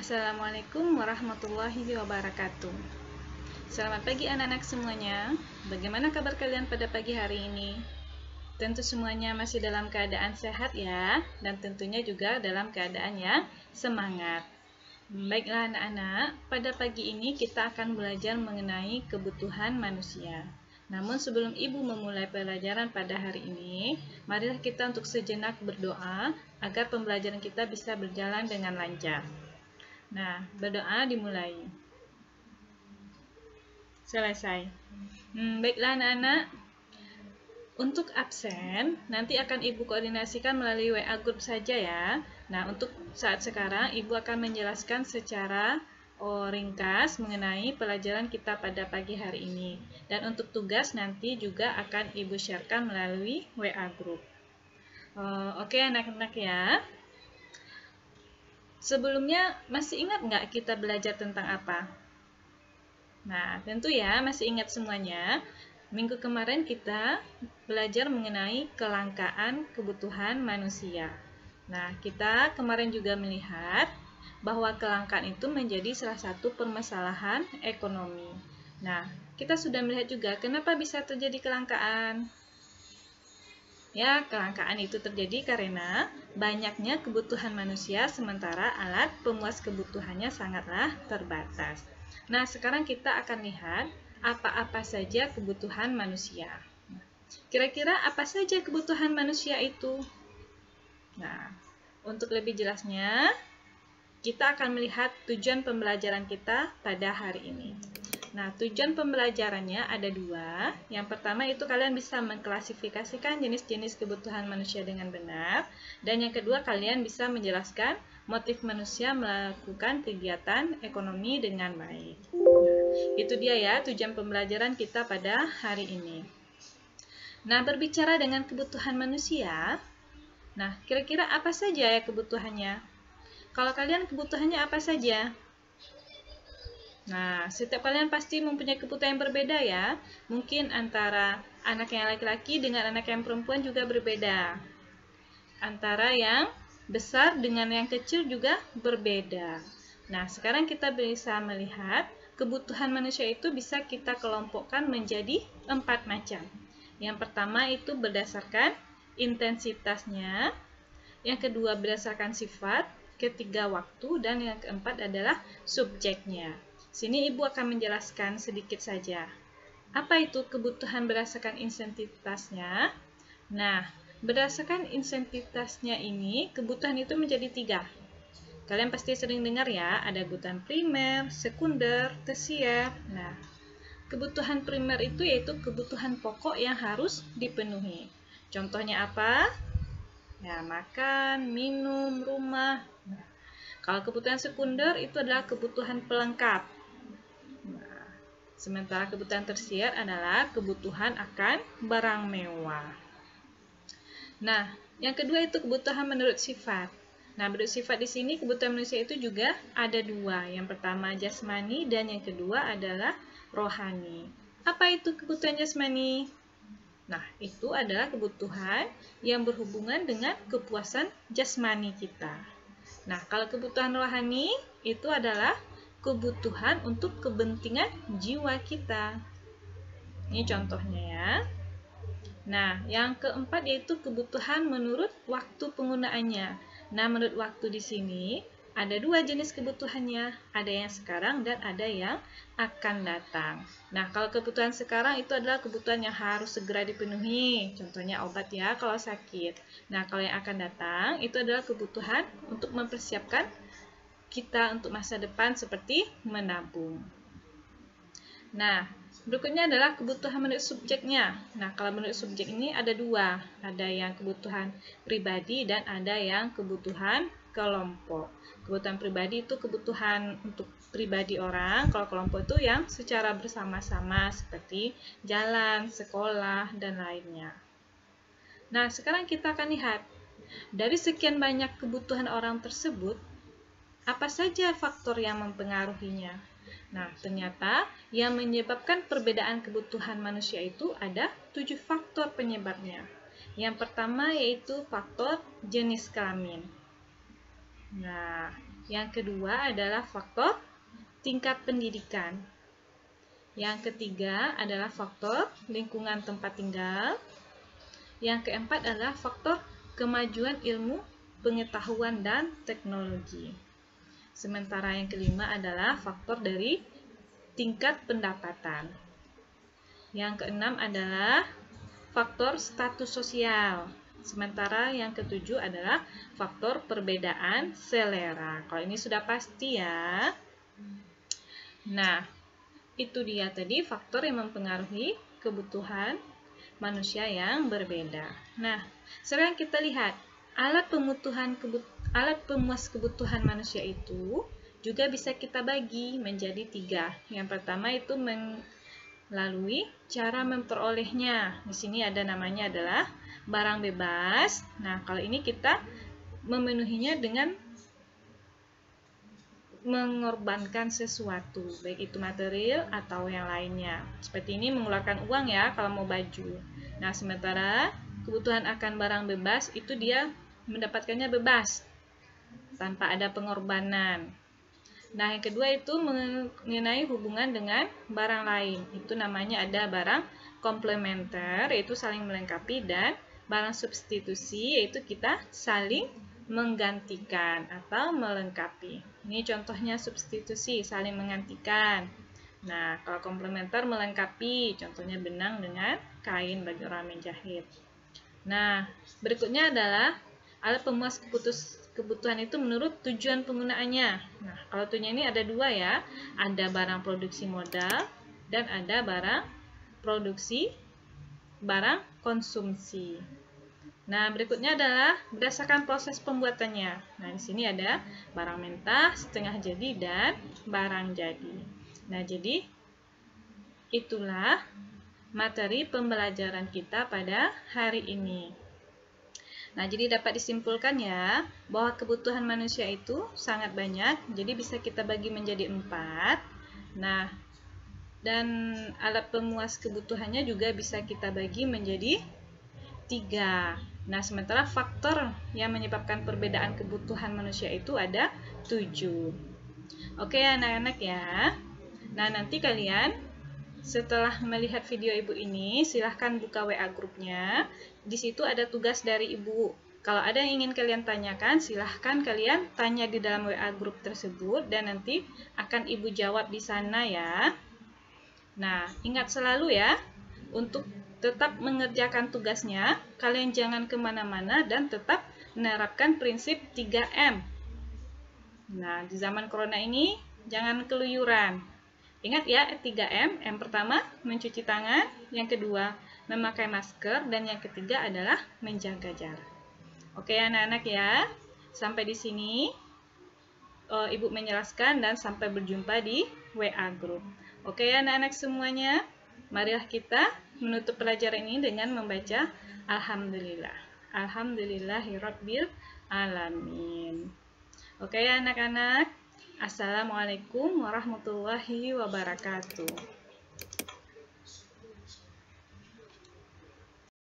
Assalamualaikum warahmatullahi wabarakatuh. Selamat pagi anak-anak semuanya. Bagaimana kabar kalian pada pagi hari ini? Tentu semuanya masih dalam keadaan sehat ya, dan tentunya juga dalam keadaan yang semangat. Baiklah anak-anak, pada pagi ini kita akan belajar mengenai kebutuhan manusia. Namun sebelum ibu memulai pelajaran pada hari ini, marilah kita untuk sejenak berdoa agar pembelajaran kita bisa berjalan dengan lancar. Nah, berdoa dimulai. Selesai. Baiklah anak-anak. Untuk absen, nanti akan ibu koordinasikan melalui WA group saja ya. Nah, untuk saat sekarang, ibu akan menjelaskan secara ringkas mengenai pelajaran kita pada pagi hari ini. Dan untuk tugas nanti juga akan ibu sharekan melalui WA group. Oke anak-anak ya. Sebelumnya masih ingat nggak kita belajar tentang apa? Nah, tentu ya masih ingat semuanya. Minggu kemarin kita belajar mengenai kelangkaan kebutuhan manusia. Nah, kita kemarin juga melihat bahwa kelangkaan itu menjadi salah satu permasalahan ekonomi. Nah, kita sudah melihat juga kenapa bisa terjadi kelangkaan. Ya, kelangkaan itu terjadi karena banyaknya kebutuhan manusia sementara alat pemuas kebutuhannya sangatlah terbatas. Nah, sekarang kita akan lihat apa-apa saja kebutuhan manusia. Kira-kira apa saja kebutuhan manusia itu? Nah, untuk lebih jelasnya, kita akan melihat tujuan pembelajaran kita pada hari ini. Nah, tujuan pembelajarannya ada dua. Yang pertama itu kalian bisa mengklasifikasikan jenis-jenis kebutuhan manusia dengan benar. Dan yang kedua, kalian bisa menjelaskan motif manusia melakukan kegiatan ekonomi dengan baik. Nah, itu dia ya tujuan pembelajaran kita pada hari ini. Nah, berbicara dengan kebutuhan manusia, nah kira-kira apa saja ya kebutuhannya? Kalau kalian kebutuhannya apa saja? Nah, setiap kalian pasti mempunyai kebutuhan yang berbeda ya. Mungkin antara anak yang laki-laki dengan anak yang perempuan juga berbeda. Antara yang besar dengan yang kecil juga berbeda. Nah, sekarang kita bisa melihat kebutuhan manusia itu bisa kita kelompokkan menjadi 4 macam. Yang pertama itu berdasarkan intensitasnya. Yang kedua berdasarkan sifat. Ketiga waktu. Dan yang keempat adalah subjeknya. Sini ibu akan menjelaskan sedikit saja. Apa itu kebutuhan berdasarkan intensitasnya? Nah, berdasarkan intensitasnya ini, kebutuhan itu menjadi 3. Kalian pasti sering dengar ya, ada kebutuhan primer, sekunder, tersier. Nah, kebutuhan primer itu yaitu kebutuhan pokok yang harus dipenuhi. Contohnya apa? Ya, makan, minum, rumah. Nah, kalau kebutuhan sekunder itu adalah kebutuhan pelengkap. Sementara kebutuhan tersier adalah kebutuhan akan barang mewah. Nah, yang kedua itu kebutuhan menurut sifat. Nah, menurut sifat di sini kebutuhan manusia itu juga ada 2. Yang pertama jasmani dan yang kedua adalah rohani. Apa itu kebutuhan jasmani? Nah, itu adalah kebutuhan yang berhubungan dengan kepuasan jasmani kita. Nah, kalau kebutuhan rohani itu adalah kebutuhan untuk kepentingan jiwa kita. Ini contohnya ya. Nah, yang keempat yaitu kebutuhan menurut waktu penggunaannya. Nah, menurut waktu di sini ada 2 jenis kebutuhannya. Ada yang sekarang dan ada yang akan datang. Nah, kalau kebutuhan sekarang itu adalah kebutuhan yang harus segera dipenuhi. Contohnya obat ya kalau sakit. Nah, kalau yang akan datang itu adalah kebutuhan untuk mempersiapkan kita untuk masa depan seperti menabung. Nah, berikutnya adalah kebutuhan menurut subjeknya. Nah, kalau menurut subjek ini ada 2. Ada yang kebutuhan pribadi dan ada yang kebutuhan kelompok. Kebutuhan pribadi itu kebutuhan untuk pribadi orang. Kalau kelompok itu yang secara bersama-sama seperti jalan, sekolah, dan lainnya. Nah, sekarang kita akan lihat. Dari sekian banyak kebutuhan orang tersebut, apa saja faktor yang mempengaruhinya? Nah, ternyata yang menyebabkan perbedaan kebutuhan manusia itu ada 7 faktor penyebabnya. Yang pertama yaitu faktor jenis kelamin. Nah, yang kedua adalah faktor tingkat pendidikan. Yang ketiga adalah faktor lingkungan tempat tinggal. Yang keempat adalah faktor kemajuan ilmu, pengetahuan, dan teknologi. Sementara yang kelima adalah faktor dari tingkat pendapatan. Yang keenam adalah faktor status sosial. Sementara yang ketujuh adalah faktor perbedaan selera. Kalau ini sudah pasti ya. Nah, itu dia tadi faktor yang mempengaruhi kebutuhan manusia yang berbeda. Nah, sekarang kita lihat alat pemuas kebutuhan manusia itu juga bisa kita bagi menjadi 3. Yang pertama itu melalui cara memperolehnya. Di sini ada namanya adalah barang bebas. Nah, kalau ini kita memenuhinya dengan mengorbankan sesuatu, baik itu material atau yang lainnya. Seperti ini mengeluarkan uang ya kalau mau baju. Nah, sementara kebutuhan akan barang bebas itu dia mendapatkannya bebas tanpa ada pengorbanan. Nah, yang kedua itu mengenai hubungan dengan barang lain. Itu namanya ada barang komplementer, yaitu saling melengkapi, dan barang substitusi, yaitu kita saling menggantikan atau melengkapi. Ini contohnya substitusi, saling menggantikan. Nah, kalau komplementer melengkapi, contohnya benang dengan kain bagi orang menjahit. Nah, berikutnya adalah alat pemuas kebutuhan itu menurut tujuan penggunaannya. Nah, kalau tujuan ini ada 2 ya. Ada barang produksi modal dan ada barang produksi barang konsumsi. Nah, berikutnya adalah berdasarkan proses pembuatannya. Nah, di sini ada barang mentah, setengah jadi, dan barang jadi. Nah, jadi itulah materi pembelajaran kita pada hari ini. Nah, jadi dapat disimpulkan ya, bahwa kebutuhan manusia itu sangat banyak, jadi bisa kita bagi menjadi 4. Nah, dan alat pemuas kebutuhannya juga bisa kita bagi menjadi 3. Nah, sementara faktor yang menyebabkan perbedaan kebutuhan manusia itu ada 7. Oke anak-anak ya. Nah, nanti kalian setelah melihat video ibu ini, silahkan buka WA grupnya. Di situ ada tugas dari ibu. Kalau ada yang ingin kalian tanyakan, silahkan kalian tanya di dalam WA grup tersebut dan nanti akan ibu jawab di sana ya. Nah, ingat selalu ya, untuk tetap mengerjakan tugasnya, kalian jangan kemana-mana dan tetap menerapkan prinsip 3M. Nah, di zaman corona ini, jangan keluyuran. Ingat ya, 3M. Yang pertama, mencuci tangan. Yang kedua, memakai masker. Dan yang ketiga adalah menjaga jarak. Oke anak-anak ya, sampai di sini ibu menjelaskan dan sampai berjumpa di WA group. Oke anak-anak semuanya, marilah kita menutup pelajaran ini dengan membaca Alhamdulillah. Alhamdulillahirabbil alamin. Oke anak-anak, Assalamualaikum warahmatullahi wabarakatuh.